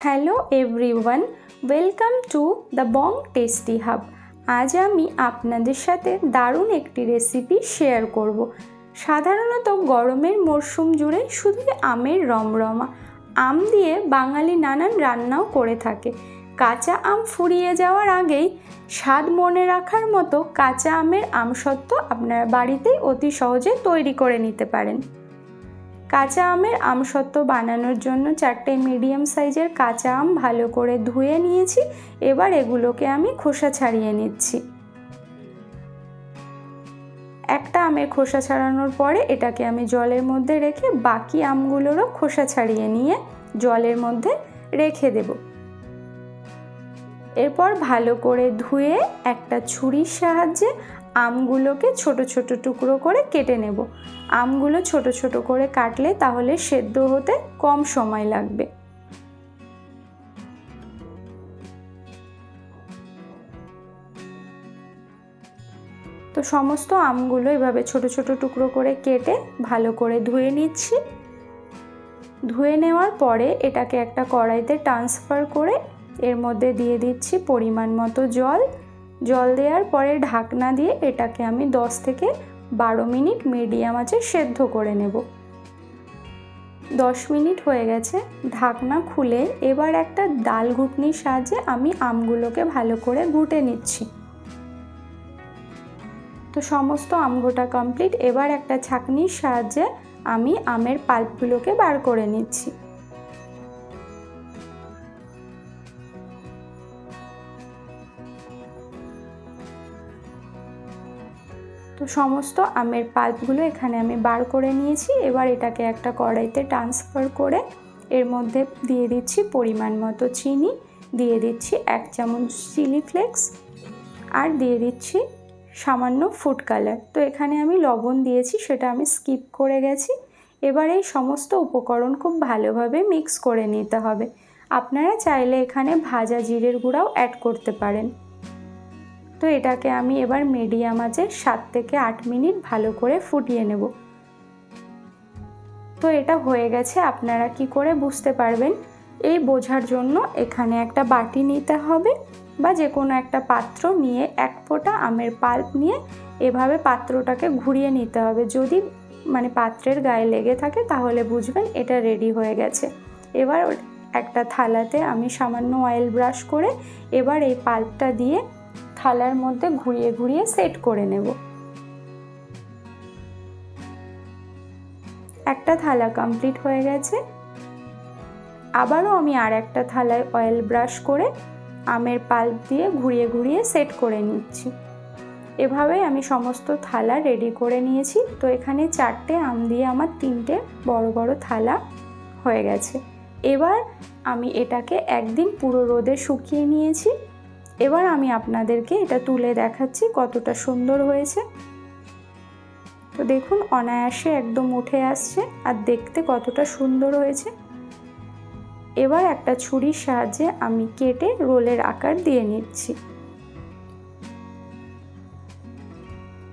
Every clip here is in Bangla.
Hello everyone, welcome to the Bong tasty hub. আজ আমি আপনাদের সাথে দারুণ একটি রেসিপি শেয়ার করব। সাধারণত গরমের মরশুম জুড়ে শুধু আমের রমরমা। আম দিয়ে বাঙালি নানান রান্নাও করে থাকে। কাঁচা আম ফুরিয়ে যাওয়ার আগেই স্বাদ মনে রাখার মতো কাঁচা আমের আমসত্ত্ব আপনারা বাড়িতেই অতি সহজে তৈরি করে নিতে পারেন। কাঁচা আমের আমসত্ত্ব বানানোর জন্য 4টে মিডিয়াম সাইজের কাঁচা আম ভালো করে ধুয়ে নিয়েছি। এবার এগুলোকে আমি খোসা ছাড়িয়ে নিচ্ছি। একটা আমের খোসা ছাড়ানোর পরে এটাকে আমি জলের মধ্যে রেখে বাকি আমগুলোরও খোসা ছাড়িয়ে নিয়ে জলের মধ্যে রেখে দেব। এরপর ভালো করে ধুয়ে একটা ছুরির সাহায্যে আমগুলোকে ছোট ছোট টুকরো করে কেটে নেব। আমগুলো ছোট ছোট করে কাটলে তাহলে সেদ্ধ হতে কম সময় লাগবে। তো সমস্ত আমগুলো এভাবে ছোট ছোট টুকরো করে কেটে ভালো করে ধুয়ে নিচ্ছি। ধুয়ে নেওয়ার পরে এটাকে একটা কড়াইতে ট্রান্সফার করে এর মধ্যে দিয়ে দিচ্ছি পরিমাণ মতো জল। জল দেওয়ার পরে ঢাকনা দিয়ে এটাকে আমি 10 থেকে 12 মিনিট মিডিয়াম আঁচে সেদ্ধ করে নেব। 10 মিনিট হয়ে গেছে, ঢাকনা খুলে এবার একটা ডাল ঘুটনির সাহায্যে আমি আমগুলোকে ভালো করে ঘুটে নিচ্ছি। তো সমস্ত আম ঘোটা কমপ্লিট। এবার একটা ছাঁকনির সাহায্যে আমি আমের পাল্পগুলোকে বার করে নিচ্ছি। তো সমস্ত আমের পাল্পগুলো এখানে আমি বার করে নিয়েছি। এবার এটাকে একটা কড়াইতে ট্রান্সফার করে এর মধ্যে দিয়ে দিচ্ছি পরিমাণ মতো চিনি, দিয়ে দিচ্ছি 1 চামচ চিলি ফ্লেক্স, আর দিয়ে দিচ্ছি সামান্য ফুড কালার। তো এখানে আমি লবণ দিয়েছি, সেটা আমি স্কিপ করে গেছি। এবার এই সমস্ত উপকরণ খুব ভালোভাবে মিক্স করে নিতে হবে। আপনারা চাইলে এখানে ভাজা জিরের গুঁড়াও অ্যাড করতে পারেন। তো এটাকে আমি এবার মিডিয়াম আঁচে 7 থেকে 8 মিনিট ভালো করে ফুটিয়ে নেব। তো এটা হয়ে গেছে। আপনারা কি করে বুঝতে পারবেন এই বোঝার জন্য এখানে একটা বাটি নিতে হবে বা যে কোনো একটা পাত্র নিয়ে 1 ফোঁটা আমের পাল্প নিয়ে এভাবে পাত্রটাকে ঘুরিয়ে নিতে হবে। যদি পাত্রের গায়ে লেগে থাকে তাহলে বুঝবেন এটা রেডি হয়ে গেছে। এবার একটা থালাতে আমি সামান্য অয়েল ব্রাশ করে এবার এই পাল্পটা দিয়ে থালার মধ্যে ঘুরিয়ে ঘুরিয়ে সেট করে নেব। একটা থালা কমপ্লিট হয়ে গেছে। আবারও আমি আর একটা থালায় অয়েল ব্রাশ করে আমের পাল্প দিয়ে ঘুরিয়ে ঘুরিয়ে সেট করে নিচ্ছি। এভাবে আমি সমস্ত থালা রেডি করে নিয়েছি। তো এখানে 4টে আম দিয়ে আমার 3টে বড় বড় থালা হয়ে গেছে। এবার আমি এটাকে একদিন পুরো রোদে শুকিয়ে নিয়েছি। এবার আমি আপনাদেরকে এটা তুলে দেখাচ্ছি কতটা সুন্দর হয়েছে। তো দেখুন অনায়াসে একদম উঠে আসছে আর দেখতে কতটা সুন্দর হয়েছে। এবার একটা ছুরির সাহায্যে আমি কেটে রোলের আকার দিয়ে নিচ্ছি।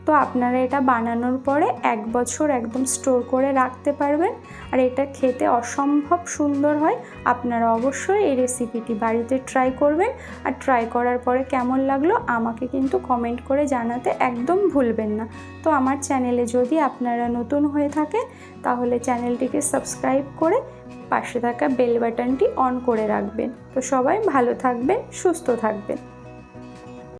তো আপনারা এটা বানানোর পরে 1 বছর একদম স্টোর করে রাখতে পারবেন আর এটা খেতে অসম্ভব সুন্দর হয়। আপনারা অবশ্যই এই রেসিপিটি বাড়িতে ট্রাই করবেন আর ট্রাই করার পরে কেমন লাগলো আমাকে কিন্তু কমেন্ট করে জানাতে একদম ভুলবেন না। তো আমার চ্যানেলে যদি আপনারা নতুন হয়ে থাকেন তাহলে চ্যানেলটিকে সাবস্ক্রাইব করে পাশে থাকা বেল বাটনটি অন করে রাখবেন। তো সবাই ভালো থাকবেন, সুস্থ থাকবেন।